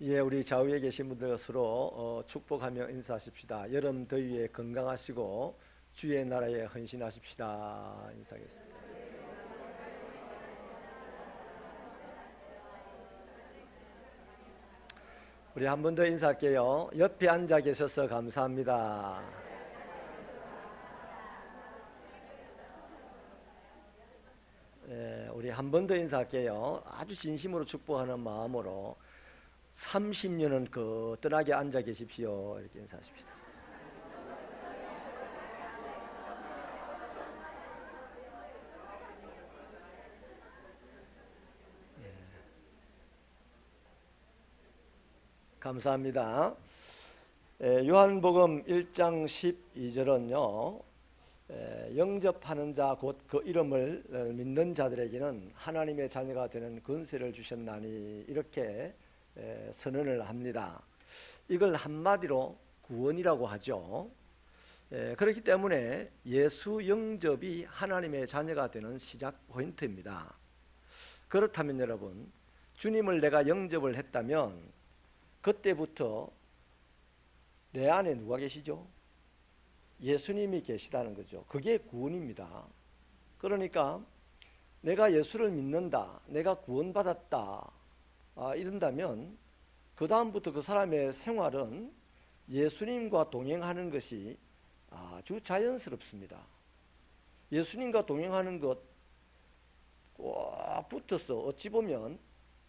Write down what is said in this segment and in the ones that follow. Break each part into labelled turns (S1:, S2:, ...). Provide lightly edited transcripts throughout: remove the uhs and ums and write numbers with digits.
S1: 예, 우리 좌우에 계신 분들 서로 축복하며 인사하십시다. 여름 더위에 건강하시고 주의 나라에 헌신하십시다. 인사하겠습니다. 우리 한 번 더 인사할게요. 옆에 앉아 계셔서 감사합니다. 예, 우리 한 번 더 인사할게요. 아주 진심으로 축복하는 마음으로 30년은 거뜬하게 앉아 계십시오. 이렇게 인사하십시다. 감사합니다. 요한복음 1장 12절은요. 영접하는 자 곧 그 이름을 믿는 자들에게는 하나님의 자녀가 되는 권세를 주셨나니 이렇게 선언을 합니다. 이걸 한마디로 구원이라고 하죠. 그렇기 때문에 예수 영접이 하나님의 자녀가 되는 시작 포인트입니다. 그렇다면 여러분, 주님을 내가 영접을 했다면 그때부터 내 안에 누가 계시죠? 예수님이 계시다는 거죠. 그게 구원입니다. 그러니까 내가 예수를 믿는다, 내가 구원받았다 이런다면 그 다음부터 그 사람의 생활은 예수님과 동행하는 것이 아주 자연스럽습니다. 예수님과 동행하는 것 꼭 붙어서 어찌 보면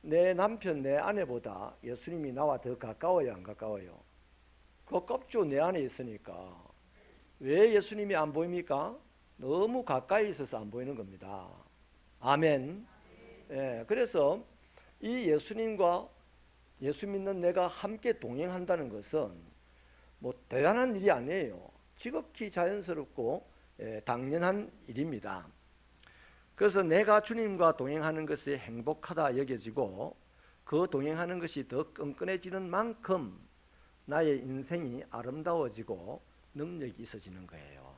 S1: 내 남편, 내 아내보다 예수님이 나와 더 가까워요, 안 가까워요? 가깝죠. 내 안에 있으니까. 왜 예수님이 안 보입니까? 너무 가까이 있어서 안 보이는 겁니다. 아멘. 예, 그래서 이 예수님과 예수 믿는 내가 함께 동행한다는 것은 뭐 대단한 일이 아니에요. 지극히 자연스럽고 당연한 일입니다. 그래서 내가 주님과 동행하는 것이 행복하다 여겨지고 그 동행하는 것이 더 끈끈해지는 만큼 나의 인생이 아름다워지고 능력이 있어지는 거예요.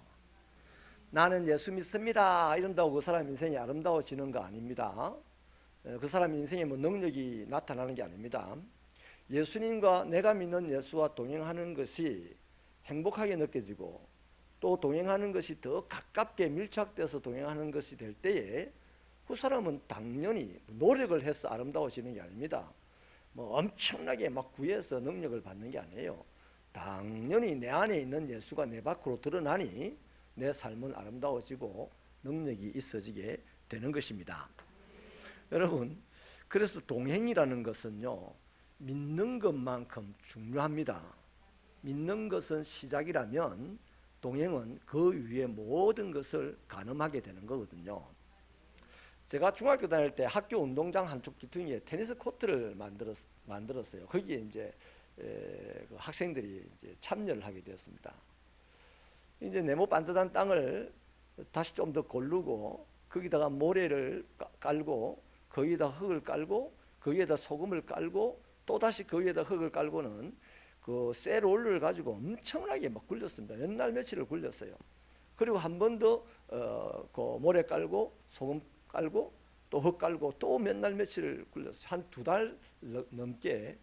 S1: 나는 예수 믿습니다 이런다고 그 사람 인생이 아름다워지는 거 아닙니다. 그 사람 인생에 뭐 능력이 나타나는 게 아닙니다. 예수님과 내가 믿는 예수와 동행하는 것이 행복하게 느껴지고 또 동행하는 것이 더 가깝게 밀착돼서 동행하는 것이 될 때에 그 사람은 당연히 노력을 해서 아름다워지는 게 아닙니다. 뭐 엄청나게 막 구해서 능력을 받는 게 아니에요. 당연히 내 안에 있는 예수가 내 밖으로 드러나니 내 삶은 아름다워지고 능력이 있어지게 되는 것입니다. 여러분, 그래서 동행이라는 것은요, 믿는 것만큼 중요합니다. 믿는 것은 시작이라면 동행은 그 위에 모든 것을 가늠하게 되는 거거든요. 제가 중학교 다닐 때 학교 운동장 한쪽 기퉁이에 테니스 코트를 만들었어요. 거기에 이제 그 학생들이 이제 참여를 하게 되었습니다. 이제 네모 반듯한 땅을 다시 좀 더 고르고 거기다가 모래를 깔고 거기에다 흙을 깔고 거기에다 소금을 깔고 또 다시 거기에다 흙을 깔고는 그 쇠롤을 가지고 엄청나게 막 굴렸습니다. 몇 날 며칠을 굴렸어요. 그리고 한 번 더 그 모래 깔고 소금 깔고 또 흙 깔고 또 몇 날 며칠을 굴렸어요. 한 2달 넘게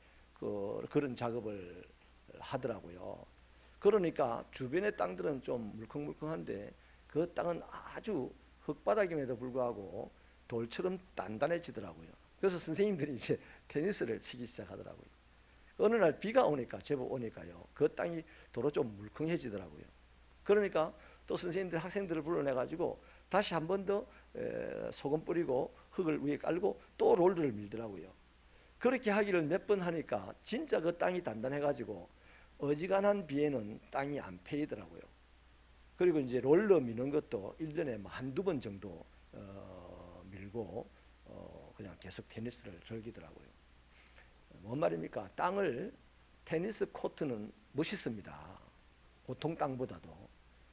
S1: 그런 작업을 하더라고요. 그러니까 주변의 땅들은 좀 물컹물컹한데 그 땅은 아주 흙바닥임에도 불구하고 돌처럼 단단해지더라고요. 그래서 선생님들이 이제 테니스를 치기 시작하더라고요. 어느 날 비가 오니까 제법 오니까요. 그 땅이 도로 좀 물컹해지더라고요. 그러니까 또 선생님들 학생들을 불러내가지고 다시 한 번 더 소금 뿌리고 흙을 위에 깔고 또 롤러를 밀더라고요. 그렇게 하기를 몇 번 하니까 진짜 그 땅이 단단해가지고 어지간한 비에는 땅이 안 패이더라고요. 그리고 이제 롤러 미는 것도 1년에 한두 번 정도 밀고 그냥 계속 테니스를 즐기더라고요. 뭔 말입니까? 테니스 코트는 멋있습니다. 보통 땅보다도.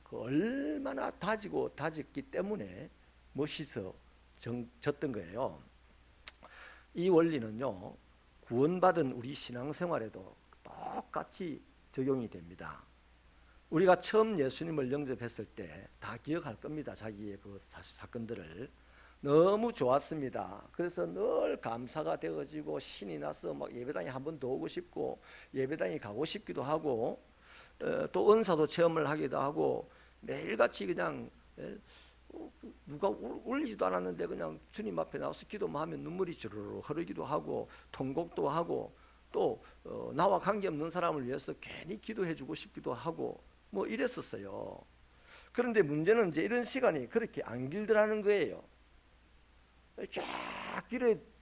S1: 그 얼마나 다지고 다졌기 때문에 멋있어졌던 거예요. 이 원리는요, 구원받은 우리 신앙생활에도 똑같이 적용이 됩니다. 우리가 처음 예수님을 영접했을 때 다 기억할 겁니다. 자기의 그 사건들을. 너무 좋았습니다. 그래서 늘 감사가 되어지고 신이 나서 막 예배당에 한 번 더 오고 싶고 예배당에 가고 싶기도 하고 또 은사도 체험을 하기도 하고 매일같이 그냥 누가 울리지도 않았는데 그냥 주님 앞에 나와서 기도만 하면 눈물이 주르르 흐르기도 하고 통곡도 하고 또 나와 관계없는 사람을 위해서 괜히 기도해주고 싶기도 하고 뭐 이랬었어요. 그런데 문제는 이제 이런 시간이 그렇게 안 길더라는 거예요. 쫙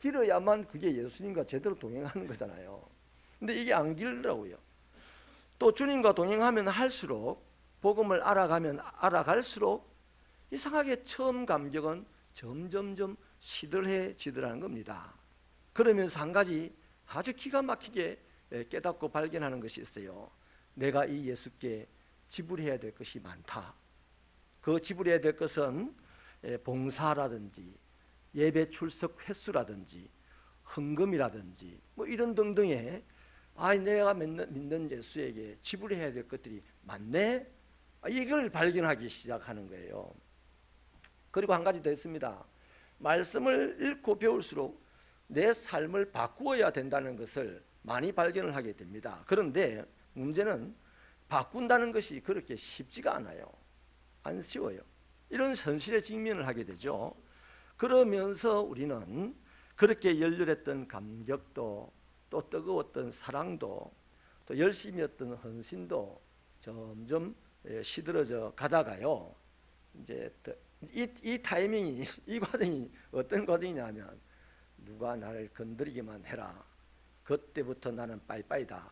S1: 길어야만 그게 예수님과 제대로 동행하는 거잖아요. 근데 이게 안 길더라고요. 또 주님과 동행하면 할수록 복음을 알아가면 알아갈수록 이상하게 처음 감격은 점점점 시들해지더라는 겁니다. 그러면서 한 가지 아주 기가 막히게 깨닫고 발견하는 것이 있어요. 내가 이 예수께 지불해야 될 것이 많다. 그 지불해야 될 것은 봉사라든지 예배 출석 횟수라든지 헌금이라든지 뭐 이런 등등의 내가 믿는 예수에게 지불해야 될 것들이 많네. 이걸 발견하기 시작하는 거예요. 그리고 한 가지 더 있습니다. 말씀을 읽고 배울수록 내 삶을 바꾸어야 된다는 것을 많이 발견을 하게 됩니다. 그런데 문제는 바꾼다는 것이 그렇게 쉽지가 않아요. 안 쉬워요. 이런 현실에 직면을 하게 되죠. 그러면서 우리는 그렇게 열렬했던 감격도 또 뜨거웠던 사랑도 또 열심이었던 헌신도 점점 시들어져 가다가요. 이제 이 타이밍이 이 과정이 어떤 과정이냐면 누가 나를 건드리기만 해라. 그때부터 나는 빠이빠이다.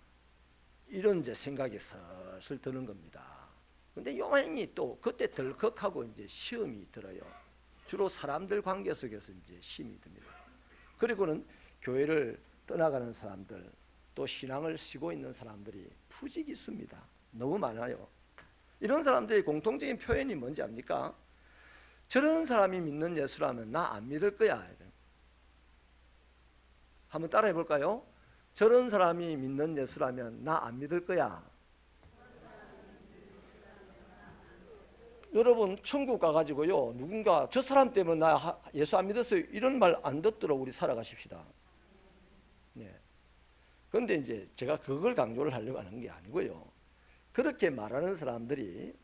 S1: 이런 이제 생각이 슬슬 드는 겁니다. 근데 요한이 또 그때 덜컥하고 이제 시험이 들어요. 주로 사람들 관계 속에서 이제 시험이 듭니다. 그리고는 교회를 떠나가는 사람들, 또 신앙을 쉬고 있는 사람들이 푸지기수입니다. 너무 많아요. 이런 사람들의 공통적인 표현이 뭔지 압니까? 저런 사람이 믿는 예수라면 나 안 믿을 거야. 한번 따라해 볼까요? 저런 사람이 믿는 예수라면 나 안 믿을 거야. 여러분 천국 가가지고요 누군가 저 사람 때문에 나 예수 안 믿었어요 이런 말 안 듣도록 우리 살아가십시다. 네. 그런데 이제 제가 그걸 강조를 하려고 하는 게 아니고요. 그렇게 말하는 사람들이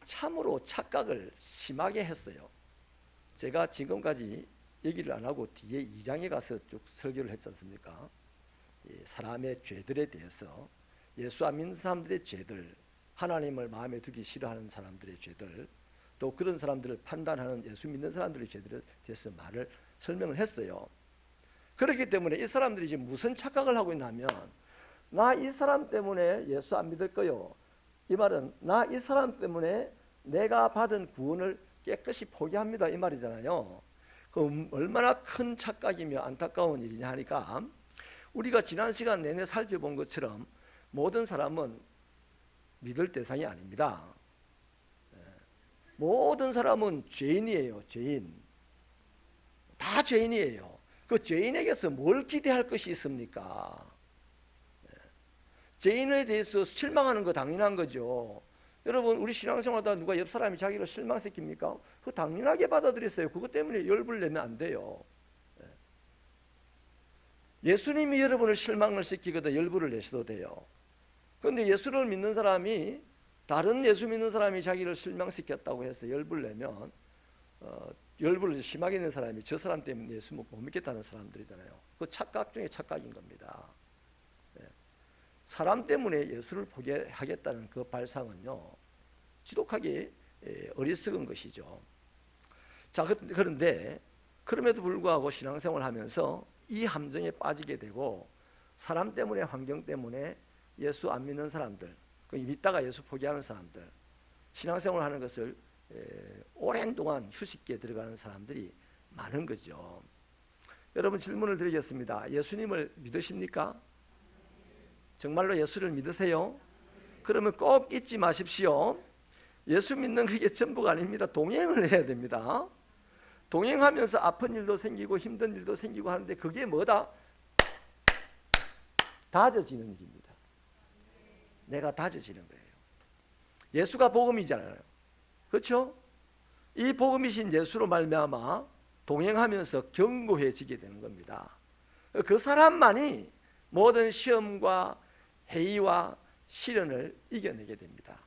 S1: 참으로 착각을 심하게 했어요. 제가 지금까지 얘기를 안 하고 뒤에 2장에 가서 쭉 설교를 했지 않습니까? 사람의 죄들에 대해서 예수 안 믿는 사람들의 죄들, 하나님을 마음에 두기 싫어하는 사람들의 죄들, 또 그런 사람들을 판단하는 예수 믿는 사람들의 죄들에 대해서 설명을 했어요. 그렇기 때문에 이 사람들이 지금 무슨 착각을 하고 있냐면 나 이 사람 때문에 예수 안 믿을 거요. 이 말은 나 이 사람 때문에 내가 받은 구원을 깨끗이 포기합니다. 이 말이잖아요. 그 얼마나 큰 착각이며 안타까운 일이냐 하니까 우리가 지난 시간 내내 살펴본 것처럼 모든 사람은 믿을 대상이 아닙니다. 모든 사람은 죄인이에요. 죄인. 다 죄인이에요. 그 죄인에게서 뭘 기대할 것이 있습니까? 죄인에 대해서 실망하는 거 당연한 거죠. 여러분 우리 신앙생활하다 누가 옆 사람이 자기를 실망시킵니까? 그거 당연하게 받아들였어요. 그것 때문에 열불 내면 안 돼요. 예수님이 여러분을 실망을 시키거든 열불을 내셔도 돼요. 그런데 예수를 믿는 사람이 다른 예수 믿는 사람이 자기를 실망시켰다고 해서 열불 내면 열불을 심하게 낸 사람이 저 사람 때문에 예수 못 믿겠다는 사람들이잖아요. 그 착각 중에 착각인 겁니다. 사람 때문에 예수를 포기하겠다는 그 발상은요 지독하게 어리석은 것이죠. 자, 그런데 그럼에도 불구하고 신앙생활을 하면서 이 함정에 빠지게 되고 사람 때문에 환경 때문에 예수 안 믿는 사람들, 믿다가 예수 포기하는 사람들, 신앙생활을 하는 것을 오랜 동안 휴식기에 들어가는 사람들이 많은 거죠. 여러분 질문을 드리겠습니다. 예수님을 믿으십니까? 정말로 예수를 믿으세요? 그러면 꼭 잊지 마십시오. 예수 믿는 게 전부가 아닙니다. 동행을 해야 됩니다. 동행하면서 아픈 일도 생기고 힘든 일도 생기고 하는데 그게 뭐다? 다져지는 일입니다. 내가 다져지는 거예요. 예수가 복음이잖아요. 그렇죠? 이 복음이신 예수로 말미암아 동행하면서 견고해지게 되는 겁니다. 그 사람만이 모든 시험과 회의와 시련을 이겨내게 됩니다.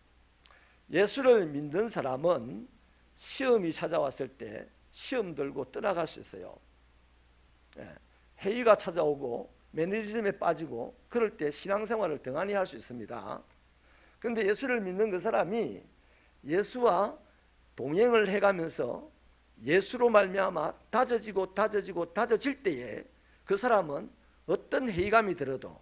S1: 예수를 믿는 사람은 시험이 찾아왔을 때 시험 들고 떠나갈 수 있어요. 회의가 찾아오고 매너리즘에 빠지고 그럴 때 신앙생활을 등한히 할 수 있습니다. 그런데 예수를 믿는 그 사람이 예수와 동행을 해가면서 예수로 말미암아 다져질 때에 그 사람은 어떤 회의감이 들어도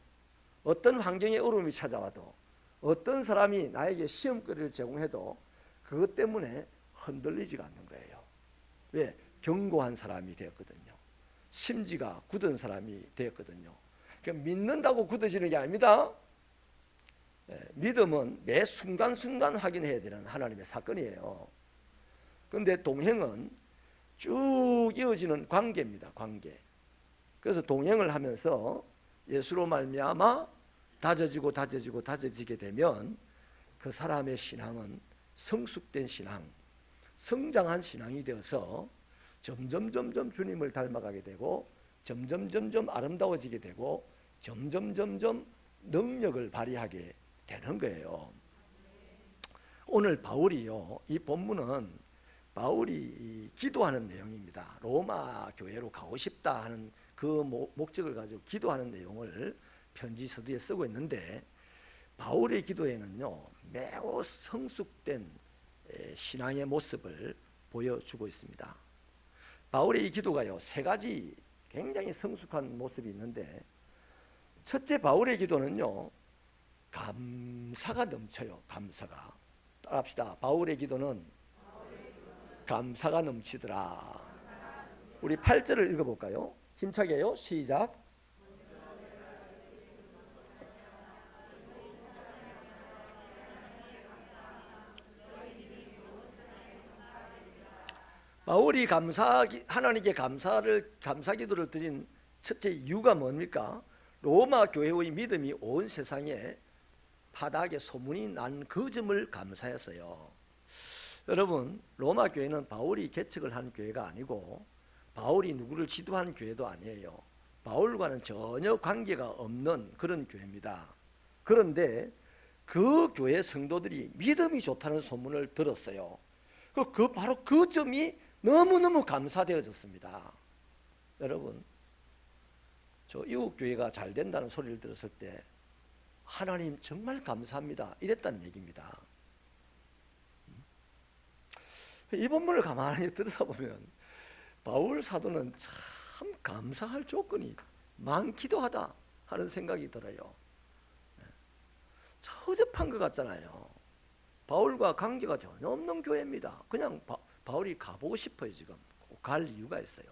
S1: 어떤 환경의 어려움이 찾아와도 어떤 사람이 나에게 시험거리를 제공해도 그것 때문에 흔들리지가 않는 거예요. 왜? 견고한 사람이 되었거든요. 심지가 굳은 사람이 되었거든요. 그러니까 믿는다고 굳어지는 게 아닙니다. 믿음은 매 순간순간 확인해야 되는 하나님의 사건이에요. 그런데 동행은 쭉 이어지는 관계입니다. 관계. 그래서 동행을 하면서 예수로 말미암아 다져지게 되면 그 사람의 신앙은 성숙된 신앙, 성장한 신앙이 되어서 점점 주님을 닮아가게 되고 점점 아름다워지게 되고 점점 능력을 발휘하게 되는 거예요. 오늘 바울이요, 이 본문은 바울이 기도하는 내용입니다. 로마 교회로 가고 싶다 하는 그 목적을 가지고 기도하는 내용을 편지 서두에 쓰고 있는데, 바울의 기도에는요 매우 성숙된 신앙의 모습을 보여주고 있습니다. 바울의 이 기도가요 세 가지 굉장히 성숙한 모습이 있는데, 첫째, 바울의 기도는요 감사가 넘쳐요. 감사가. 따라합시다. 바울의 기도는 감사가 넘치더라. 우리 8절을 읽어볼까요? 힘차게요. 시작. 바울이 하나님께 감사기도를 드린 첫째 이유가 뭡니까? 로마 교회의 믿음이 온 세상에 바닥에 소문이 난 그 점을 감사했어요. 여러분, 로마 교회는 바울이 개척을 한 교회가 아니고 바울이 누구를 지도한 교회도 아니에요. 바울과는 전혀 관계가 없는 그런 교회입니다. 그런데 그 교회 성도들이 믿음이 좋다는 소문을 들었어요. 바로 그 점이 너무너무 감사되어졌습니다. 여러분, 저 이웃 교회가 잘 된다는 소리를 들었을 때 하나님 정말 감사합니다 이랬다는 얘기입니다. 이 본문을 가만히 들여다보면 바울 사도는 참 감사할 조건이 많기도 하다 하는 생각이 들어요. 허접한 것 같잖아요. 바울과 관계가 전혀 없는 교회입니다. 그냥 바울이 가보고 싶어요. 지금 갈 이유가 있어요.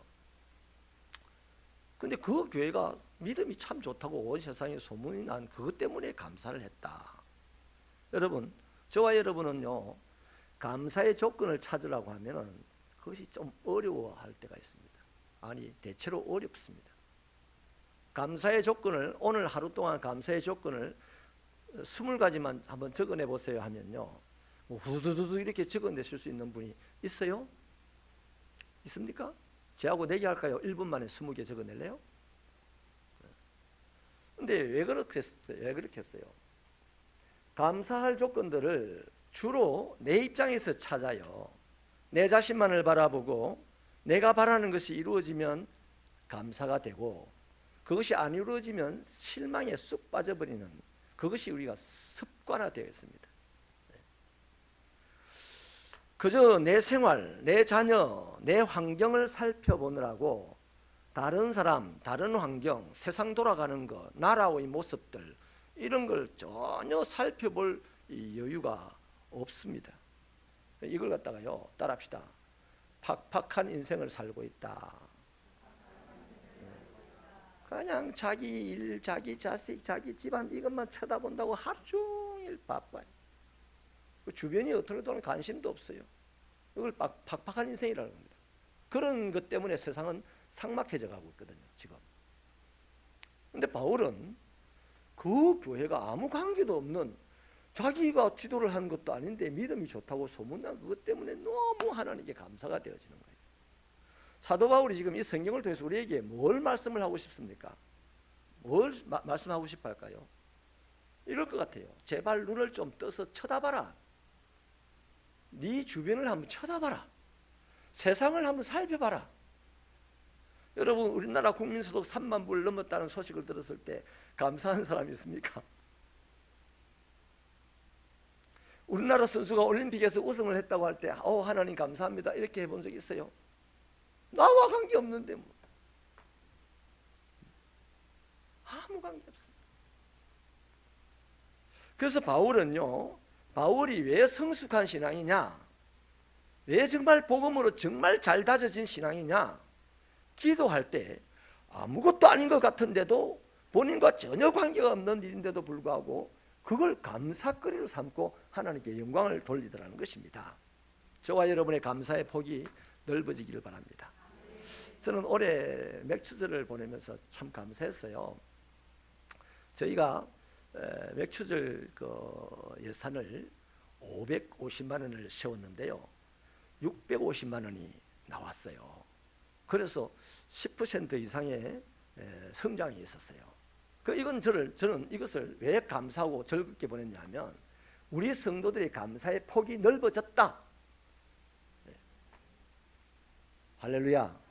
S1: 근데 그 교회가 믿음이 참 좋다고 온 세상에 소문이 난 그것 때문에 감사를 했다. 여러분, 저와 여러분은요 감사의 조건을 찾으라고 하면은 그것이 좀 어려워할 때가 있습니다. 아니, 대체로 어렵습니다. 감사의 조건을, 오늘 하루 동안 감사의 조건을 20가지만 한번 적어내 보세요 하면요, 후두두두 이렇게 적어내실 수 있는 분이 있어요? 있습니까? 제하고 내기 할까요? 1분 만에 20개 적어낼래요? 근데 왜 그렇게 했어요? 감사할 조건들을 주로 내 입장에서 찾아요. 내 자신만을 바라보고 내가 바라는 것이 이루어지면 감사가 되고, 그것이 안 이루어지면 실망에 쑥 빠져버리는, 그것이 우리가 습관화되어 있습니다. 그저 내 생활, 내 자녀, 내 환경을 살펴보느라고 다른 사람, 다른 환경, 세상 돌아가는 것, 나라의 모습들, 이런 걸 전혀 살펴볼 여유가 없습니다. 이걸 갖다가요, 따라합시다. 팍팍한 인생을 살고 있다. 그냥 자기 일, 자기 자식, 자기 집안 이것만 쳐다본다고 하루 종일 바빠요. 주변이 어떻게 도는 관심도 없어요. 이걸 팍팍한 인생이라고 합니다. 그런 것 때문에 세상은 삭막해져 가고 있거든요, 지금. 근데 바울은 그 교회가 아무 관계도 없는, 자기가 지도를 한 것도 아닌데 믿음이 좋다고 소문난 그것 때문에 너무 하나님께 감사가 되어지는 거예요. 사도 바울이 지금 이 성경을 통해서 우리에게 뭘 말씀을 하고 싶습니까? 뭘 말씀하고 싶어 할까요? 이럴 것 같아요. 제발 눈을 좀 떠서 쳐다봐라. 네 주변을 한번 쳐다봐라. 세상을 한번 살펴봐라. 여러분, 우리나라 국민소득 3만 불을 넘었다는 소식을 들었을 때 감사한 사람이 있습니까? 우리나라 선수가 올림픽에서 우승을 했다고 할 때 하나님 감사합니다 이렇게 해본 적 있어요? 나와 관계없는데 뭐. 아무 관계없습니다. 그래서 바울이 왜 성숙한 신앙이냐, 왜 정말 복음으로 정말 잘 다져진 신앙이냐, 기도할 때 아무것도 아닌 것 같은데도 본인과 전혀 관계가 없는 일인데도 불구하고 그걸 감사거리로 삼고 하나님께 영광을 돌리더라는 것입니다. 저와 여러분의 감사의 폭이 넓어지기를 바랍니다. 저는 올해 맥추절을 보내면서 참 감사했어요. 저희가 맥추절 예산을 550만 원을 세웠는데요. 650만 원이 나왔어요. 그래서 10% 이상의 성장이 있었어요. 저는 이것을 왜 감사하고 즐겁게 보냈냐면 우리 성도들의 감사의 폭이 넓어졌다. 네. 할렐루야.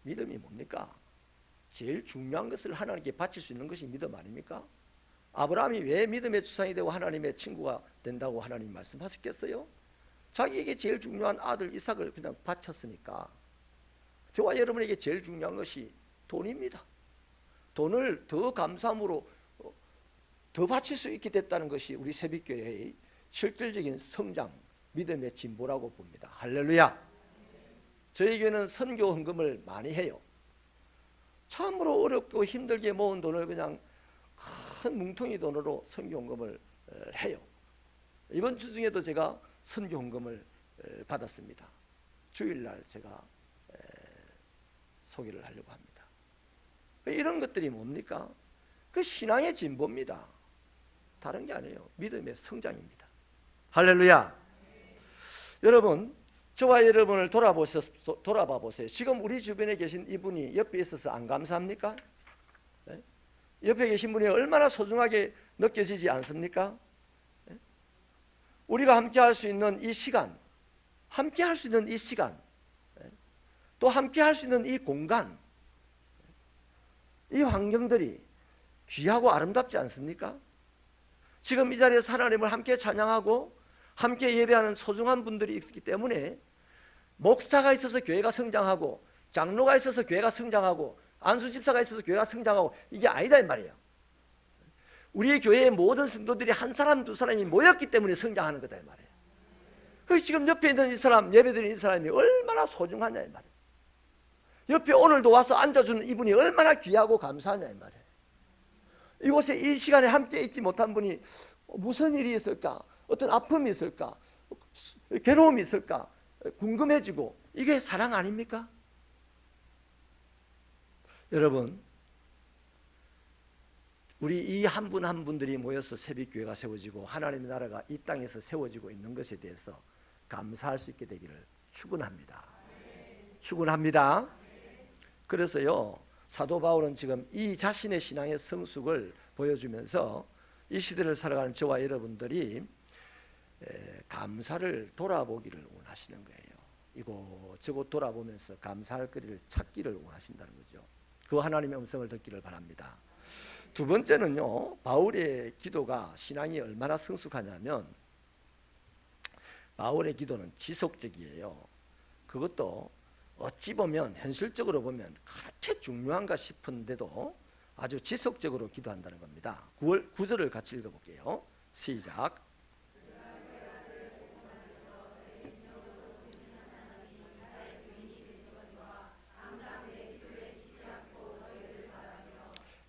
S1: 믿음이 뭡니까? 제일 중요한 것을 하나님께 바칠 수 있는 것이 믿음 아닙니까? 아브라함이 왜 믿음의 주상이 되고 하나님의 친구가 된다고 하나님 말씀하셨겠어요? 자기에게 제일 중요한 아들 이삭을 그냥 바쳤으니까. 저와 여러분에게 제일 중요한 것이 돈입니다. 돈을 더 감사함으로 더 바칠 수 있게 됐다는 것이 우리 새벽교회의 실질적인 성장, 믿음의 진보라고 봅니다. 할렐루야. 저희 교회는 선교 헌금을 많이 해요. 참으로 어렵고 힘들게 모은 돈을 그냥 큰 뭉텅이 돈으로 선교 헌금을 해요. 이번 주 중에도 제가 선교 헌금을 받았습니다. 주일날 제가 소개를 하려고 합니다. 이런 것들이 뭡니까? 그 신앙의 진보입니다. 다른 게 아니에요. 믿음의 성장입니다. 할렐루야. 여러분, 저와 여러분을 돌아봐 보세요. 지금 우리 주변에 계신 이분이 옆에 있어서 안 감사합니까? 네? 옆에 계신 분이 얼마나 소중하게 느껴지지 않습니까? 네? 우리가 함께 할 수 있는 이 시간, 함께 할 수 있는 이 시간, 네? 또 함께 할 수 있는 이 공간, 이 환경들이 귀하고 아름답지 않습니까? 지금 이 자리에서 하나님을 함께 찬양하고 함께 예배하는 소중한 분들이 있기 때문에 목사가 있어서 교회가 성장하고 장로가 있어서 교회가 성장하고 안수집사가 있어서 교회가 성장하고 이게 아니다 이 말이에요. 우리 교회의 모든 성도들이 한 사람 두 사람이 모였기 때문에 성장하는 거다 이 말이에요. 그래서 지금 옆에 있는 이 사람, 예배드리는 이 사람이 얼마나 소중하냐 이 말이에요. 옆에 오늘도 와서 앉아주는 이분이 얼마나 귀하고 감사하냐 이 말이에요. 이곳에 이 시간에 함께 있지 못한 분이 무슨 일이 있을까? 어떤 아픔이 있을까? 괴로움이 있을까? 궁금해지고 이게 사랑 아닙니까? 여러분, 우리 이 한 분 한 분들이 모여서 새벽교회가 세워지고 하나님의 나라가 이 땅에서 세워지고 있는 것에 대해서 감사할 수 있게 되기를 축원합니다. 축원합니다. 그래서요, 사도 바울은 지금 이 자신의 신앙의 성숙을 보여주면서 이 시대를 살아가는 저와 여러분들이 감사를 돌아보기를 원하시는 거예요. 이곳저곳 돌아보면서 감사할 거리를 찾기를 원하신다는 거죠. 그 하나님의 음성을 듣기를 바랍니다. 두 번째는요, 바울의 기도가 신앙이 얼마나 성숙하냐면 바울의 기도는 지속적이에요. 그것도 어찌 보면 현실적으로 보면 그렇게 중요한가 싶은데도 아주 지속적으로 기도한다는 겁니다. 9절을 같이 읽어볼게요. 시작.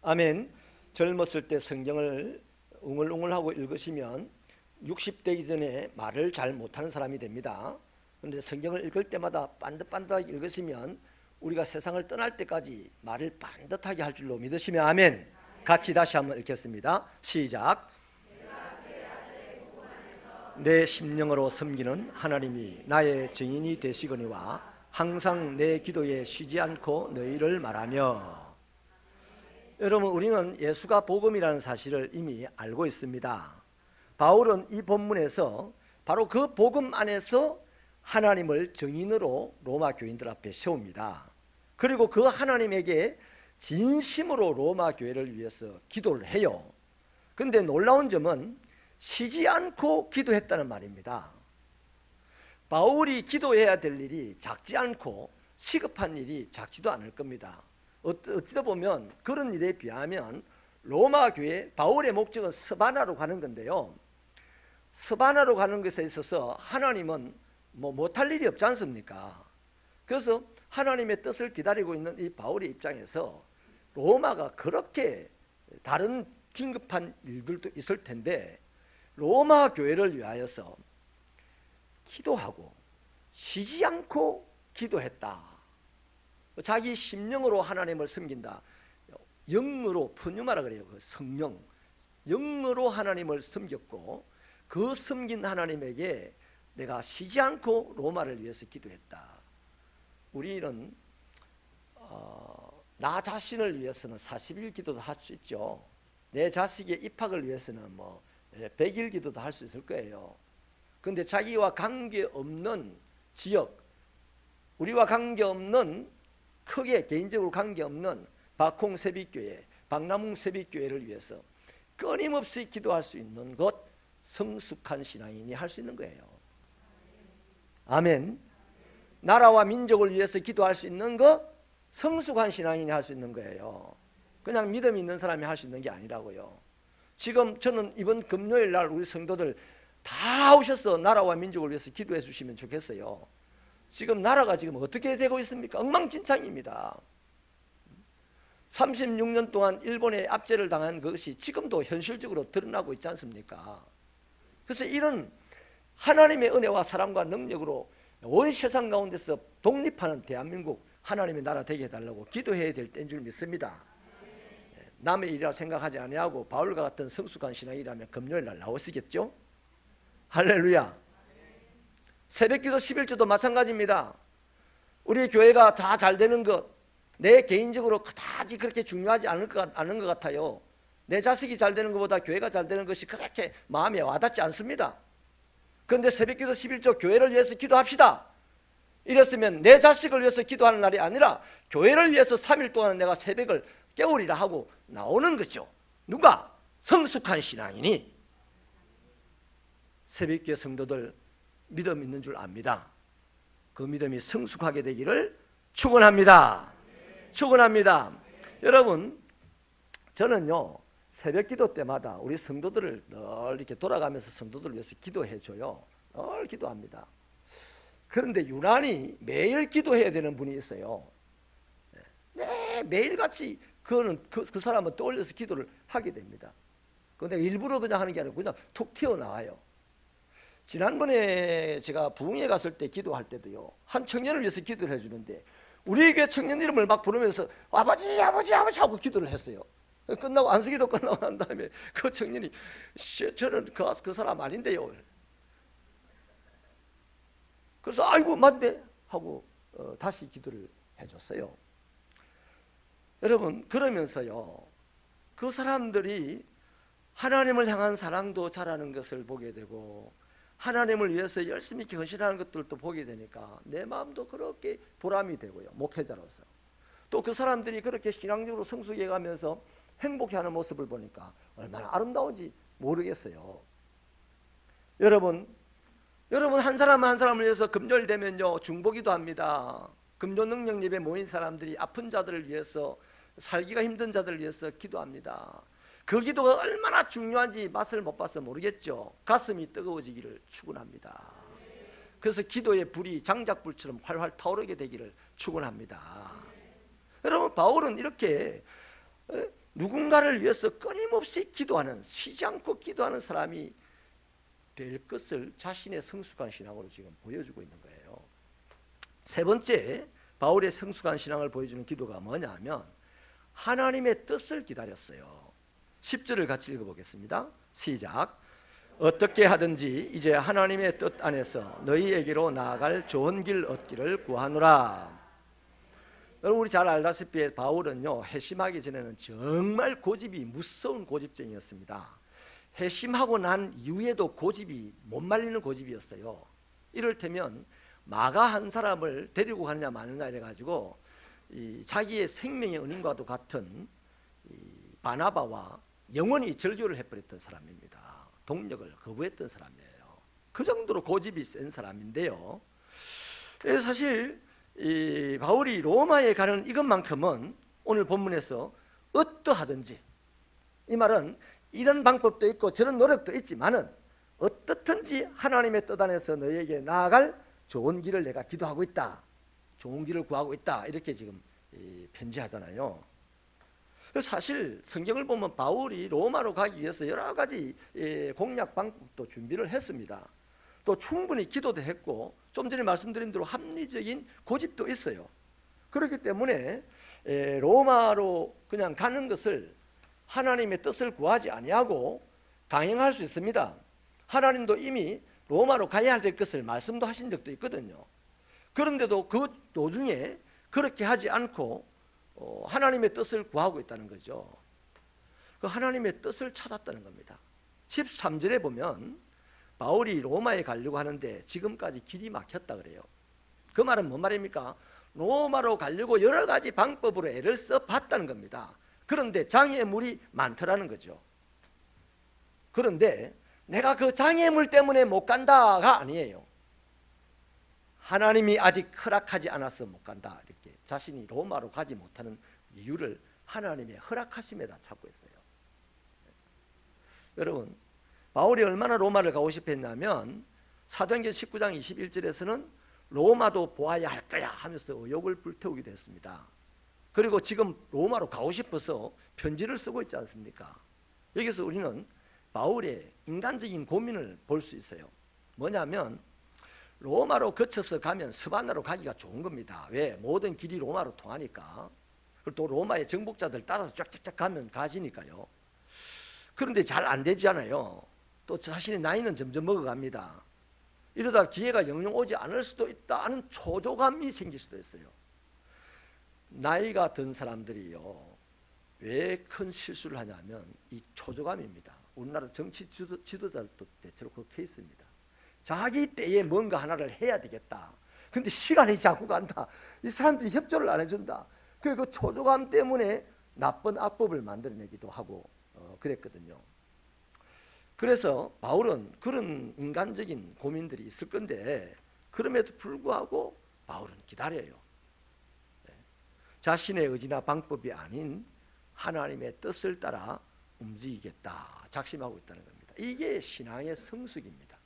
S1: 아멘. 젊었을 때 성경을 웅얼웅얼하고 읽으시면 60대 이전에 말을 잘 못하는 사람이 됩니다. 그런데 성경을 읽을 때마다 반듯반듯하게 읽으시면 우리가 세상을 떠날 때까지 말을 반듯하게 할 줄로 믿으시면 아멘. 같이 다시 한번 읽겠습니다. 시작. 내 심령으로 섬기는 하나님이 나의 증인이 되시거니와 항상 내 기도에 쉬지 않고 너희를 말하며. 여러분, 우리는 예수가 복음이라는 사실을 이미 알고 있습니다. 바울은 이 본문에서 바로 그 복음 안에서 하나님을 증인으로 로마 교인들 앞에 세웁니다. 그리고 그 하나님에게 진심으로 로마 교회를 위해서 기도를 해요. 그런데 놀라운 점은 쉬지 않고 기도했다는 말입니다. 바울이 기도해야 될 일이 작지 않고 시급한 일이 작지도 않을 겁니다. 어찌다 보면 그런 일에 비하면 로마 교회, 바울의 목적은 스바나로 가는 건데요. 스바나로 가는 것에 있어서 하나님은 못할 일이 없지 않습니까? 그래서 하나님의 뜻을 기다리고 있는 이 바울의 입장에서 로마가 그렇게 다른 긴급한 일들도 있을 텐데 로마 교회를 위하여서 기도하고 쉬지 않고 기도했다. 자기 심령으로 하나님을 섬긴다. 영으로 푸뉴마라 그래요. 그 성령. 영으로 하나님을 섬겼고 그 섬긴 하나님에게 내가 쉬지 않고 로마를 위해서 기도했다. 우리는 나 자신을 위해서는 40일 기도도 할 수 있죠. 내 자식의 입학을 위해서는 100일 기도도 할 수 있을 거예요. 그런데 자기와 관계없는 지역, 우리와 관계없는 크게 개인적으로 관계없는 박홍 세빛교회, 박남웅 세빛교회를 위해서 끊임없이 기도할 수 있는 것 성숙한 신앙인이 할 수 있는 거예요. 아멘. 나라와 민족을 위해서 기도할 수 있는 것 성숙한 신앙인이 할 수 있는 거예요. 그냥 믿음이 있는 사람이 할 수 있는 게 아니라고요. 지금 저는 이번 금요일 날 우리 성도들 다 오셔서 나라와 민족을 위해서 기도해 주시면 좋겠어요. 지금 나라가 지금 어떻게 되고 있습니까? 엉망진창입니다. 36년 동안 일본의 압제를 당한 것이 지금도 현실적으로 드러나고 있지 않습니까? 그래서 이런 하나님의 은혜와 사랑과 능력으로 온 세상 가운데서 독립하는 대한민국 하나님의 나라 되게 해달라고 기도해야 될 때인 줄 믿습니다. 남의 일이라 생각하지 아니하고 바울과 같은 성숙한 신앙이라면 금요일 날 나오시겠죠? 할렐루야. 새벽기도 11조도 마찬가지입니다. 우리 교회가 다 잘 되는 것, 내 개인적으로 그다지 그렇게 중요하지 않은 것 같아요. 내 자식이 잘 되는 것보다 교회가 잘 되는 것이 그렇게 마음에 와닿지 않습니다. 그런데 새벽기도 11조 교회를 위해서 기도합시다. 이랬으면 내 자식을 위해서 기도하는 날이 아니라 교회를 위해서 3일 동안 내가 새벽을 깨우리라 하고 나오는 거죠. 누가? 성숙한 신앙이니. 새벽기도 성도들 믿음 있는 줄 압니다. 그 믿음이 성숙하게 되기를 축원합니다. 축원합니다. 여러분, 저는요 새벽기도 때마다 우리 성도들을 늘 이렇게 돌아가면서 성도들을 위해서 기도해줘요. 늘 기도합니다. 그런데 유난히 매일 기도해야 되는 분이 있어요. 네, 매일같이 그 사람은 떠올려서 기도를 하게 됩니다. 그런데 일부러 그냥 하는 게 아니고 그냥 툭 튀어나와요. 지난번에 제가 부흥회 갔을 때 기도할 때도요, 한 청년을 위해서 기도를 해주는데 우리 교회 청년 이름을 막 부르면서 아버지 아버지 아버지 하고 기도를 했어요. 끝나고 안수기도 끝나고 난 다음에 그 청년이 저는 그 사람 아닌데요. 그래서 아이고 맞네 하고 다시 기도를 해줬어요. 여러분, 그러면서요 그 사람들이 하나님을 향한 사랑도 자라는 것을 보게 되고 하나님을 위해서 열심히 이렇게 헌신하는 것들도 보게 되니까 내 마음도 그렇게 보람이 되고요. 목회자로서. 또 그 사람들이 그렇게 신앙적으로 성숙해 가면서 행복해하는 모습을 보니까 얼마나 아름다운지 모르겠어요. 여러분 한 사람 한 사람을 위해서 금요일 되면요 중보기도 합니다. 금요 능력 예배 모인 사람들이 아픈 자들을 위해서, 살기가 힘든 자들을 위해서 기도합니다. 그 기도가 얼마나 중요한지 맛을 못 봐서 모르겠죠. 가슴이 뜨거워지기를 축원합니다. 그래서 기도의 불이 장작불처럼 활활 타오르게 되기를 축원합니다. 여러분, 바울은 이렇게 누군가를 위해서 끊임없이 기도하는, 쉬지 않고 기도하는 사람이 될 것을 자신의 성숙한 신앙으로 지금 보여주고 있는 거예요. 세 번째, 바울의 성숙한 신앙을 보여주는 기도가 뭐냐 하면 하나님의 뜻을 기다렸어요. 10절을 같이 읽어보겠습니다. 시작. 어떻게 하든지 이제 하나님의 뜻 안에서 너희에게로 나아갈 좋은 길 얻기를 구하노라. 여러분 우리 잘 알다시피 바울은요 회심하기 전에는 정말 고집이 무서운 고집쟁이였습니다. 회심하고 난 이후에도 고집이 못 말리는 고집이었어요. 이를테면 마가 한 사람을 데리고 가느냐 마느냐 이래가지고 자기의 생명의 은인과도 같은 바나바와 영원히 절교를 해버렸던 사람입니다. 동력을 거부했던 사람이에요. 그 정도로 고집이 센 사람인데요. 그래서 사실 이 바울이 로마에 가는 이것만큼은 오늘 본문에서 어떠하든지, 이 말은 이런 방법도 있고 저런 노력도 있지만은 어떻든지 하나님의 뜻 안에서 너희에게 나아갈 좋은 길을 내가 기도하고 있다, 좋은 길을 구하고 있다, 이렇게 지금 편지하잖아요. 사실 성경을 보면 바울이 로마로 가기 위해서 여러 가지 공략 방법도 준비를 했습니다. 또 충분히 기도도 했고 좀 전에 말씀드린 대로 합리적인 고집도 있어요. 그렇기 때문에 로마로 그냥 가는 것을 하나님의 뜻을 구하지 아니하고 강행할 수 있습니다. 하나님도 이미 로마로 가야 될 것을 말씀도 하신 적도 있거든요. 그런데도 그 도중에 그렇게 하지 않고 하나님의 뜻을 구하고 있다는 거죠. 그 하나님의 뜻을 찾았다는 겁니다. 13절에 보면 바울이 로마에 가려고 하는데 지금까지 길이 막혔다 그래요. 그 말은 뭔 말입니까? 로마로 가려고 여러 가지 방법으로 애를 써봤다는 겁니다. 그런데 장애물이 많더라는 거죠. 그런데 내가 그 장애물 때문에 못 간다가 아니에요. 하나님이 아직 허락하지 않아서 못 간다, 이렇게 자신이 로마로 가지 못하는 이유를 하나님의 허락하심에다 찾고 있어요. 여러분 바울이 얼마나 로마를 가고 싶어 했냐면 사도행전 19장 21절에서는 로마도 보아야 할 거야 하면서 의욕을 불태우기도 했습니다. 그리고 지금 로마로 가고 싶어서 편지를 쓰고 있지 않습니까? 여기서 우리는 바울의 인간적인 고민을 볼 수 있어요. 뭐냐면 로마로 거쳐서 가면 스바나로 가기가 좋은 겁니다. 왜? 모든 길이 로마로 통하니까. 그리고 또 로마의 정복자들 따라서 쫙쫙쫙 가면 가시니까요. 그런데 잘 안 되잖아요. 또 자신의 나이는 점점 먹어갑니다. 이러다 기회가 영영 오지 않을 수도 있다는 초조감이 생길 수도 있어요. 나이가 든 사람들이요, 왜 큰 실수를 하냐면 이 초조감입니다. 우리나라 정치 지도자들도 대체로 그 케이스입니다. 자기 때에 뭔가 하나를 해야 되겠다. 근데 시간이 자꾸 간다. 이 사람들이 협조를 안 해준다. 그 초조감 때문에 나쁜 악법을 만들어내기도 하고 그랬거든요. 그래서 바울은 그런 인간적인 고민들이 있을 건데 그럼에도 불구하고 바울은 기다려요. 자신의 의지나 방법이 아닌 하나님의 뜻을 따라 움직이겠다 작심하고 있다는 겁니다. 이게 신앙의 성숙입니다.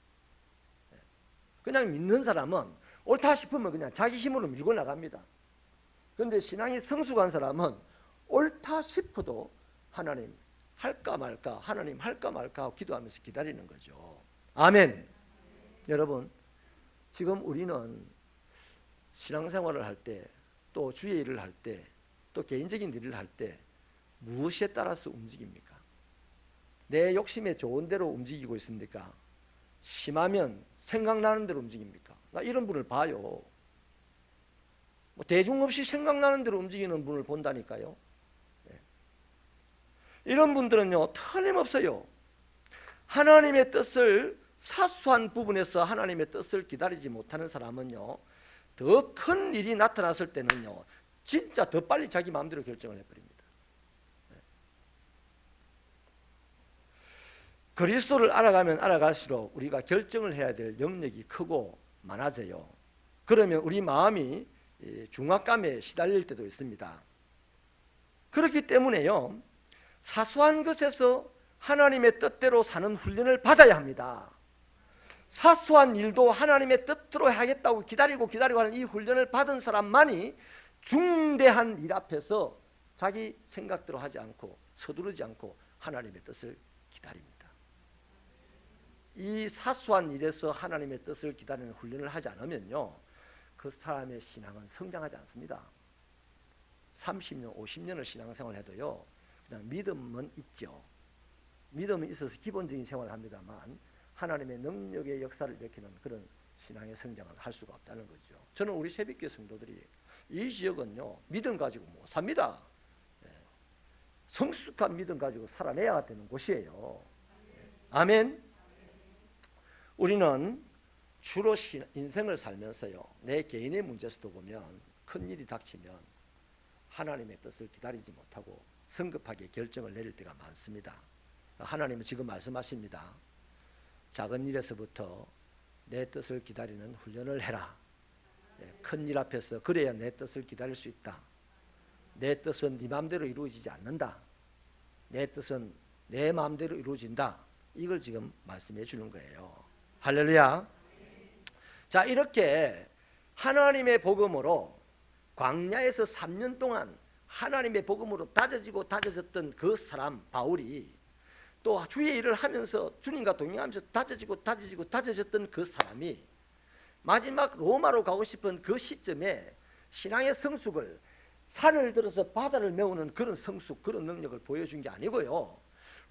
S1: 그냥 믿는 사람은 옳다 싶으면 그냥 자기 힘으로 밀고 나갑니다. 그런데 신앙이 성숙한 사람은 옳다 싶어도 하나님 할까 말까, 하나님 할까 말까 하고 기도하면서 기다리는 거죠. 아멘. 여러분 지금 우리는 신앙생활을 할 때, 또 주의 일을 할 때, 또 개인적인 일을 할 때 무엇에 따라서 움직입니까? 내 욕심에 좋은 대로 움직이고 있습니까? 심하면 생각나는 대로 움직입니까? 나 이런 분을 봐요. 대중 없이 생각나는 대로 움직이는 분을 본다니까요. 이런 분들은요 틀림없어요. 하나님의 뜻을 사소한 부분에서 하나님의 뜻을 기다리지 못하는 사람은요 더 큰 일이 나타났을 때는요 진짜 더 빨리 자기 마음대로 결정을 해버립니다. 그리스도를 알아가면 알아갈수록 우리가 결정을 해야 될 영역이 크고 많아져요. 그러면 우리 마음이 중압감에 시달릴 때도 있습니다. 그렇기 때문에요 사소한 것에서 하나님의 뜻대로 사는 훈련을 받아야 합니다. 사소한 일도 하나님의 뜻대로 하겠다고 기다리고 하는 이 훈련을 받은 사람만이 중대한 일 앞에서 자기 생각대로 하지 않고 서두르지 않고 하나님의 뜻을 기다립니다. 이 사소한 일에서 하나님의 뜻을 기다리는 훈련을 하지 않으면요 그 사람의 신앙은 성장하지 않습니다. 30년, 50년을 신앙생활을 해도요 그냥 믿음은 있죠. 믿음은 있어서 기본적인 생활을 합니다만 하나님의 능력의 역사를 일으키는 그런 신앙의 성장을 할 수가 없다는 거죠. 저는 우리 새벽교회 성도들이 이 지역은요, 믿음 가지고 못 삽니다. 성숙한 믿음 가지고 살아내야 되는 곳이에요. 아멘. 우리는 주로 인생을 살면서요, 내 개인의 문제에서도 보면 큰일이 닥치면 하나님의 뜻을 기다리지 못하고 성급하게 결정을 내릴 때가 많습니다. 하나님은 지금 말씀하십니다. 작은 일에서부터 내 뜻을 기다리는 훈련을 해라. 큰일 앞에서 그래야 내 뜻을 기다릴 수 있다. 내 뜻은 네 마음대로 이루어지지 않는다. 내 뜻은 내 마음대로 이루어진다. 이걸 지금 말씀해 주는 거예요. 할렐루야. 자, 이렇게 하나님의 복음으로 광야에서 3년 동안 하나님의 복음으로 다져지고 다져졌던 그 사람 바울이 또 주의 일을 하면서 주님과 동행하면서 다져졌던 그 사람이 마지막 로마로 가고 싶은 그 시점에 신앙의 성숙을 산을 들어서 바다를 메우는 그런 성숙, 그런 능력을 보여준 게 아니고요.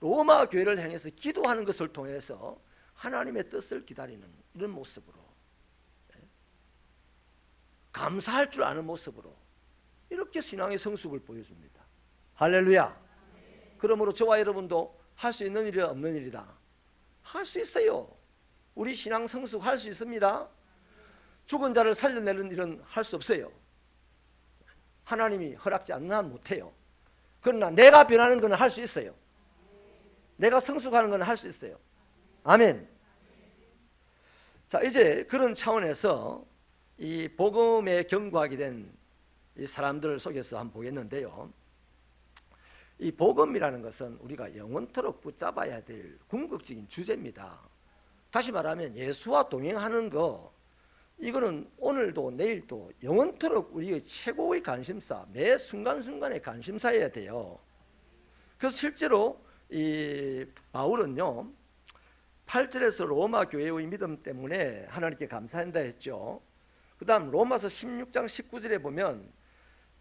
S1: 로마 교회를 향해서 기도하는 것을 통해서 하나님의 뜻을 기다리는 이런 모습으로, 감사할 줄 아는 모습으로 이렇게 신앙의 성숙을 보여줍니다. 할렐루야. 그러므로 저와 여러분도 할 수 있는 일이라 없는 일이다. 할 수 있어요. 우리 신앙 성숙 할 수 있습니다. 죽은 자를 살려내는 일은 할 수 없어요. 하나님이 허락지 않는 한 못해요. 그러나 내가 변하는 건 할 수 있어요. 내가 성숙하는 건 할 수 있어요. 아멘. 자, 이제 그런 차원에서 이 복음에 경고하게 된 이 사람들을 속에서 한번 보겠는데요. 이 복음이라는 것은 우리가 영원토록 붙잡아야 될 궁극적인 주제입니다. 다시 말하면 예수와 동행하는 거, 이거는 오늘도 내일도 영원토록 우리의 최고의 관심사, 매 순간순간의 관심사여야 돼요. 그래서 실제로 이 바울은요, 8절에서 로마 교회의 믿음 때문에 하나님께 감사한다 했죠. 그 다음 로마서 16장 19절에 보면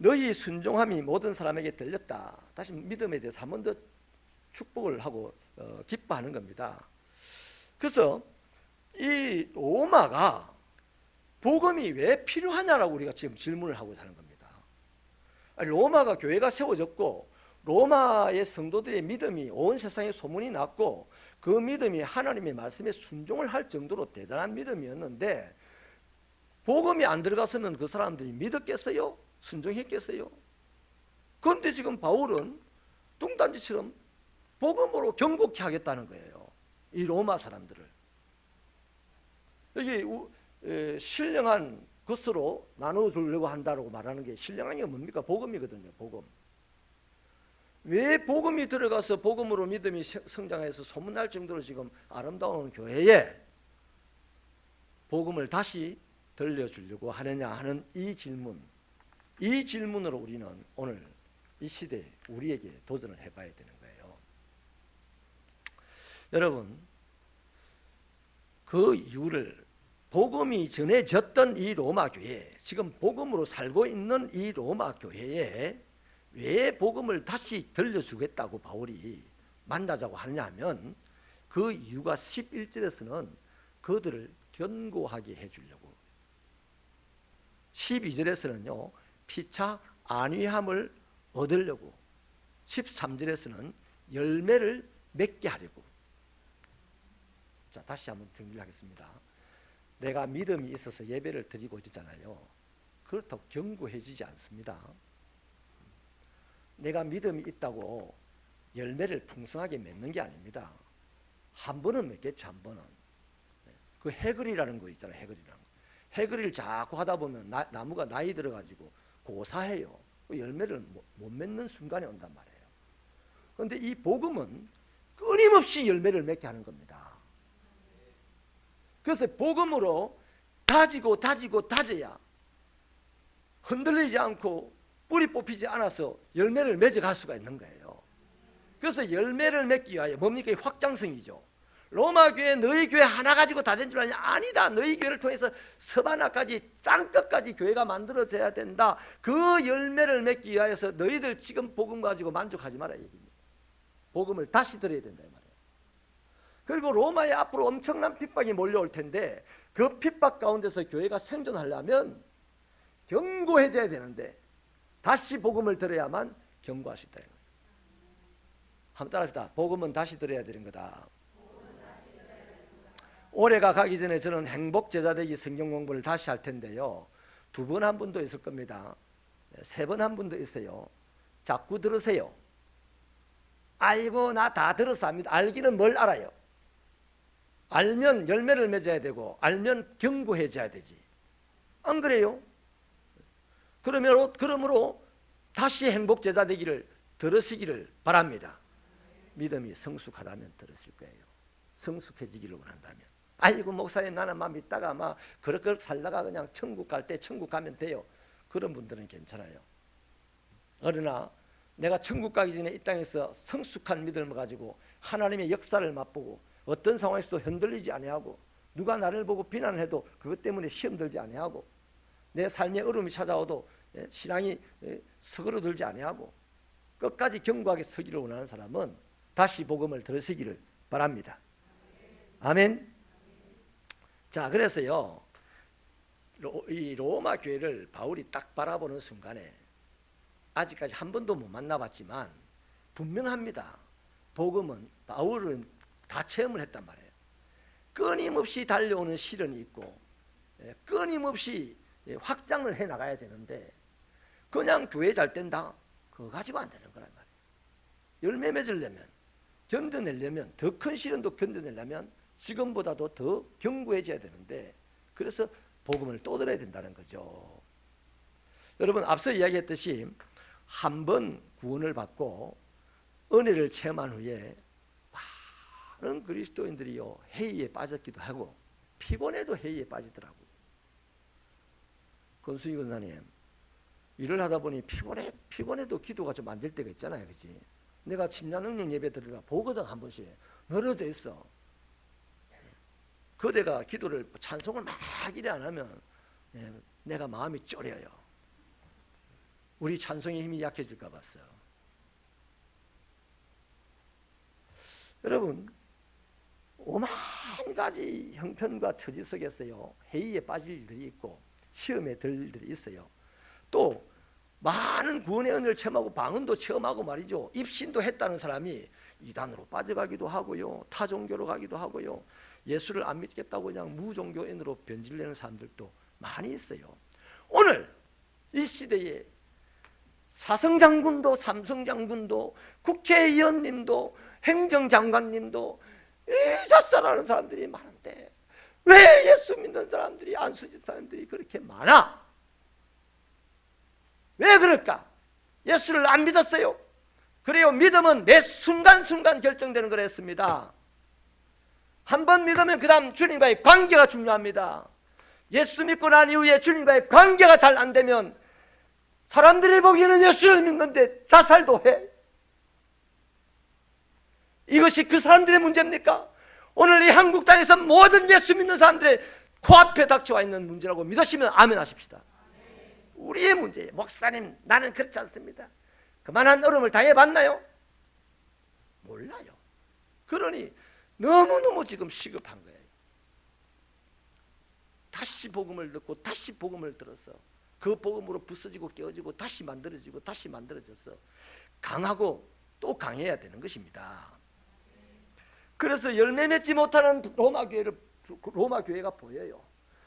S1: 너희 순종함이 모든 사람에게 들렸다. 다시 믿음에 대해서 한 번 더 축복을 하고 기뻐하는 겁니다. 그래서 이 로마가 복음이 왜 필요하냐라고 우리가 지금 질문을 하고 사는 겁니다. 로마가 교회가 세워졌고 로마의 성도들의 믿음이 온 세상에 소문이 났고 그 믿음이 하나님의 말씀에 순종을 할 정도로 대단한 믿음이었는데 복음이 안 들어가서는 그 사람들이 믿었겠어요? 순종했겠어요? 그런데 지금 바울은 뚱딴지처럼 복음으로 경고케 하겠다는 거예요. 이 로마 사람들을. 여기 신령한 것으로 나눠주려고 한다고 말하는 게 신령한 게 뭡니까? 복음이거든요. 복음. 왜 복음이 들어가서 복음으로 믿음이 성장해서 소문날 정도로 지금 아름다운 교회에 복음을 다시 들려주려고 하느냐 하는 이 질문으로 우리는 오늘 이 시대에 우리에게 도전을 해봐야 되는 거예요. 여러분, 그 이유를 복음이 전해졌던 이 로마 교회, 지금 복음으로 살고 있는 이 로마 교회에 왜 복음을 다시 들려주겠다고 바울이 만나자고 하느냐 하면 그 이유가 11절에서는 그들을 견고하게 해주려고, 12절에서는요 피차 안위함을 얻으려고, 13절에서는 열매를 맺게 하려고. 자, 다시 한번 정리를 하겠습니다. 내가 믿음이 있어서 예배를 드리고 있잖아요. 그렇다고 견고해지지 않습니다. 내가 믿음이 있다고 열매를 풍성하게 맺는 게 아닙니다. 한 번은 맺겠죠, 한 번은. 그 해글이라는 거 있잖아요, 해글이라는 거. 해글이를 자꾸 하다 보면 나무가 나이 들어가지고 고사해요. 그 열매를 못 맺는 순간이 온단 말이에요. 그런데 이 복음은 끊임없이 열매를 맺게 하는 겁니다. 그래서 복음으로 다져야 흔들리지 않고 뿌리 뽑히지 않아서 열매를 맺어갈 수가 있는 거예요. 그래서 열매를 맺기 위하여 뭡니까? 확장성이죠. 로마 교회 너희 교회 하나 가지고 다 된 줄 아냐? 아니다. 너희 교회를 통해서 서바나까지 땅끝까지 교회가 만들어져야 된다. 그 열매를 맺기 위하여서 너희들 지금 복음 가지고 만족하지 마라 얘기입니다. 복음을 다시 들어야 된다 이 말이에요. 그리고 로마에 앞으로 엄청난 핍박이 몰려올 텐데 그 핍박 가운데서 교회가 생존하려면 견고해져야 되는데 다시 복음을 들어야만 견고할 수 있다. 한번 따라합시다. 복음은 다시 들어야 되는 거다. 올해가 가기 전에 저는 행복 제자 되기 성경 공부를 다시 할 텐데요. 2번 한 분도 있을 겁니다. 3번 한 분도 있어요. 자꾸 들으세요. 아이고 나 다 들었어 합니다. 알기는 뭘 알아요. 알면 열매를 맺어야 되고 알면 견고해져야 되지. 안 그래요? 그러므로 다시 행복 제자 되기를 들으시기를 바랍니다. 믿음이 성숙하다면 들으실 거예요. 성숙해지기를 원한다면. 아이고 목사님 나는 막 믿다가 막 그렇게 살다가 그냥 천국 갈 때 천국 가면 돼요. 그런 분들은 괜찮아요. 그러나 내가 천국 가기 전에 이 땅에서 성숙한 믿음을 가지고 하나님의 역사를 맛보고 어떤 상황에서도 흔들리지 아니하고 누가 나를 보고 비난을 해도 그것 때문에 시험 들지 아니하고 내 삶에 어려움이 찾아와도 신앙이 서그러들지 아니하고 끝까지 견고하게 서기를 원하는 사람은 다시 복음을 들으시기를 바랍니다. 아멘. 자, 그래서요, 이 로마 교회를 바울이 딱 바라보는 순간에 아직까지 한 번도 못 만나봤지만 분명합니다. 복음은 바울은 다 체험을 했단 말이에요. 끊임없이 달려오는 시련이 있고 끊임없이 확장을 해나가야 되는데 그냥 교회 잘 된다? 그거 가지고 안 되는 거란 말이에요. 열매 맺으려면 견뎌내려면 더 큰 시련도 견뎌내려면 지금보다도 더 견고해져야 되는데 그래서 복음을 또 들어야 된다는 거죠. 여러분 앞서 이야기했듯이 한 번 구원을 받고 은혜를 체험한 후에 많은 그리스도인들이요 회의에 빠졌기도 하고 피곤해도 회의에 빠지더라고요. 권수희 권사님 일을 하다 보니 피곤해도 기도가 좀 안 될 때가 있잖아요. 그치? 내가 침략능력 예배 드리라 보거든 한 번씩 늘어져 있어. 그대가 기도를 찬송을 막 이래 안 하면 내가 마음이 쫄여요. 우리 찬송의 힘이 약해질까 봤어요. 여러분 오만 가지 형편과 처지 속에서요 회의에 빠질 일들이 있고 시험에 들 일들이 있어요. 또 많은 구원의 은혜를 체험하고 방언도 체험하고 말이죠. 입신도 했다는 사람이 이단으로 빠져가기도 하고요. 타종교로 가기도 하고요. 예수를 안 믿겠다고 그냥 무종교인으로 변질되는 사람들도 많이 있어요. 오늘 이 시대에 사성장군도 삼성장군도 국회의원님도 행정장관님도 자살하는 사람들이 많은데 왜 예수 믿는 사람들이 안수짓 사람들이 그렇게 많아? 왜 그럴까? 예수를 안 믿었어요. 그래요. 믿음은 매 순간순간 결정되는 거랬습니다. 한 번 믿으면 그 다음 주님과의 관계가 중요합니다. 예수 믿고 난 이후에 주님과의 관계가 잘 안 되면 사람들이 보기에는 예수를 믿는데 자살도 해. 이것이 그 사람들의 문제입니까? 오늘 이 한국 땅에서 모든 예수 믿는 사람들의 코앞에 닥쳐와 있는 문제라고 믿으시면 아멘 하십시다. 우리의 문제예요. 목사님 나는 그렇지 않습니다. 그만한 어려움을 당해봤나요? 몰라요. 그러니 너무너무 지금 시급한 거예요. 다시 복음을 듣고 다시 복음을 들어서 그 복음으로 부서지고 깨어지고 다시 만들어지고 다시 만들어져서 강하고 또 강해야 되는 것입니다. 그래서 열매 맺지 못하는 로마 교회가 보여요.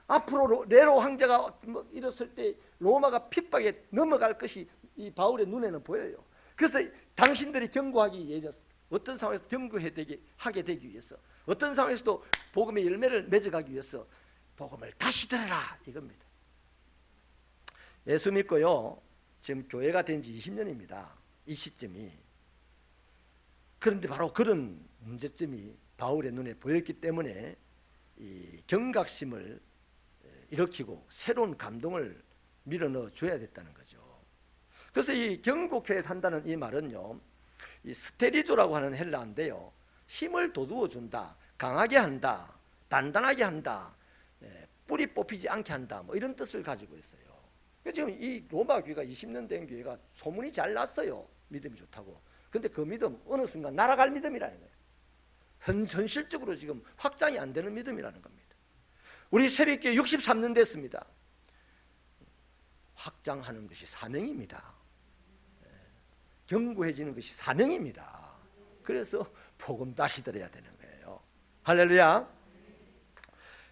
S1: 앞으로 네로 황제가 일었을 때 로마가 핍박에 넘어갈 것이 이 바울의 눈에는 보여요. 그래서 당신들이 견고하기 위해서 어떤 상황에서 하게 되기 위해서 어떤 상황에서도 복음의 열매를 맺어가기 위해서 복음을 다시 들어라 이겁니다. 예수 믿고요. 지금 교회가 된 지 20년입니다. 이 시점이. 그런데 바로 그런 문제점이 바울의 눈에 보였기 때문에 이 경각심을 일으키고 새로운 감동을 밀어넣어 줘야 됐다는 거죠. 그래서 이 경고케 산다는 이 말은요. 이 스테리조라고 하는 헬라어인데요. 힘을 돋우어 준다. 강하게 한다. 단단하게 한다. 뿌리 뽑히지 않게 한다. 뭐 이런 뜻을 가지고 있어요. 지금 이 로마 교회가 20년 된 교회가 소문이 잘 났어요. 믿음이 좋다고. 근데 그 믿음 어느 순간 날아갈 믿음이라는 거예요. 현실적으로 지금 확장이 안 되는 믿음이라는 겁니다. 우리 새벽교회 63년 됐습니다. 확장하는 것이 사명입니다. 견고해지는 것이 사명입니다. 그래서 복음 다시 들어야 되는 거예요. 할렐루야.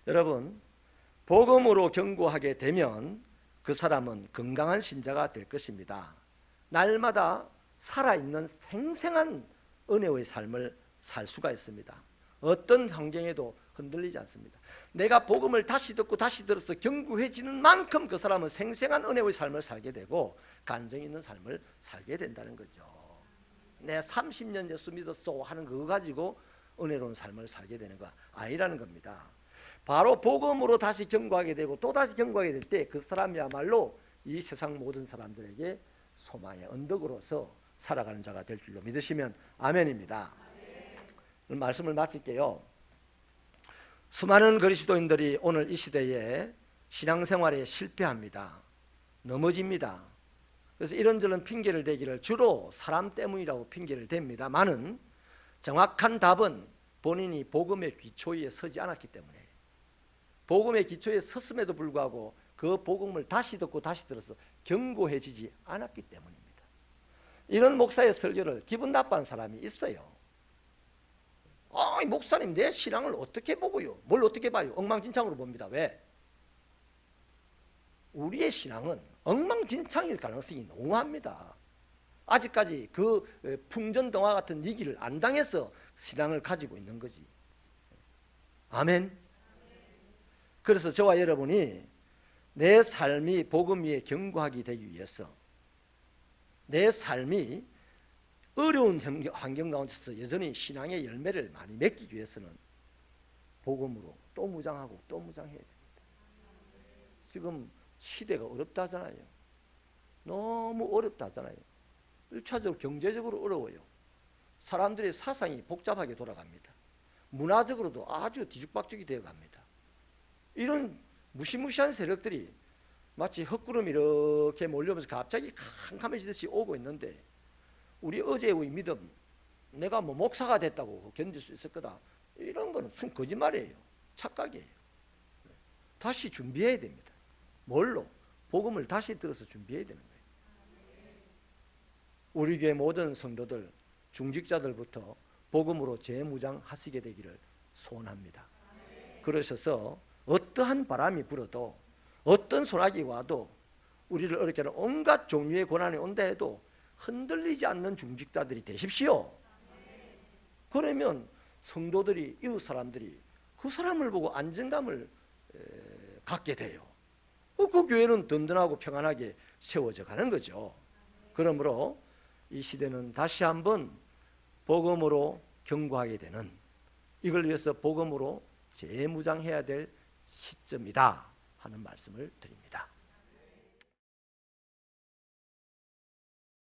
S1: 여러분, 복음으로 견고하게 되면 그 사람은 건강한 신자가 될 것입니다. 날마다 살아있는 생생한 은혜의 삶을 살 수가 있습니다. 어떤 환경에도 흔들리지 않습니다. 내가 복음을 다시 듣고 다시 들어서 견고해지는 만큼 그 사람은 생생한 은혜의 삶을 살게 되고 간증 있는 삶을 살게 된다는 거죠. 내가 30년 예수 믿었어 하는 그거 가지고 은혜로운 삶을 살게 되는 거 아니라는 겁니다. 바로 복음으로 다시 견고하게 되고 또 다시 견고하게 될 때 그 사람이야말로 이 세상 모든 사람들에게 소망의 언덕으로서 살아가는 자가 될 줄로 믿으시면 아멘입니다. 말씀을 마칠게요. 수많은 그리스도인들이 오늘 이 시대에 신앙생활에 실패합니다. 넘어집니다. 그래서 이런저런 핑계를 대기를 주로 사람 때문이라고 핑계를 댑니다만은 정확한 답은 본인이 복음의 기초에 서지 않았기 때문에, 복음의 기초에 섰음에도 불구하고 그 복음을 다시 듣고 다시 들어서 견고해지지 않았기 때문입니다. 이런 목사의 설교를 기분 나빠하는 사람이 있어요. 목사님 내 신앙을 어떻게 보고요? 뭘 어떻게 봐요? 엉망진창으로 봅니다. 왜? 우리의 신앙은 엉망진창일 가능성이 농후합니다. 아직까지 그 풍전등화 같은 위기를 안 당해서 신앙을 가지고 있는 거지. 아멘. 그래서 저와 여러분이 내 삶이 복음 위에 견고하게 되기 위해서, 내 삶이 어려운 환경 가운데서 여전히 신앙의 열매를 많이 맺기 위해서는 복음으로 또 무장하고 또 무장해야 됩니다. 지금 시대가 어렵다 하잖아요. 너무 어렵다 하잖아요. 1차적으로 경제적으로 어려워요. 사람들의 사상이 복잡하게 돌아갑니다. 문화적으로도 아주 뒤죽박죽이 되어갑니다. 이런 무시무시한 세력들이 마치 헛구름이 이렇게 몰려오면서 갑자기 캄캄해지듯이 오고 있는데, 우리 어제의 믿음, 내가 목사가 됐다고 견딜 수 있을 거다, 이런 거는 순 거짓말이에요. 착각이에요. 다시 준비해야 됩니다. 뭘로? 복음을 다시 들어서 준비해야 되는 거예요. 우리 교회 모든 성도들, 중직자들부터 복음으로 재무장하시게 되기를 소원합니다. 그러셔서 어떠한 바람이 불어도, 어떤 소나기가 와도, 우리를 어렵게 하는 온갖 종류의 고난이 온다 해도 흔들리지 않는 중직자들이 되십시오. 그러면 성도들이, 이웃 사람들이 그 사람을 보고 안정감을 갖게 돼요. 그 교회는 든든하고 평안하게 세워져 가는 거죠. 그러므로 이 시대는 다시 한번 복음으로 견고하게 되는, 이걸 위해서 복음으로 재무장해야 될 시점이다 하는 말씀을 드립니다.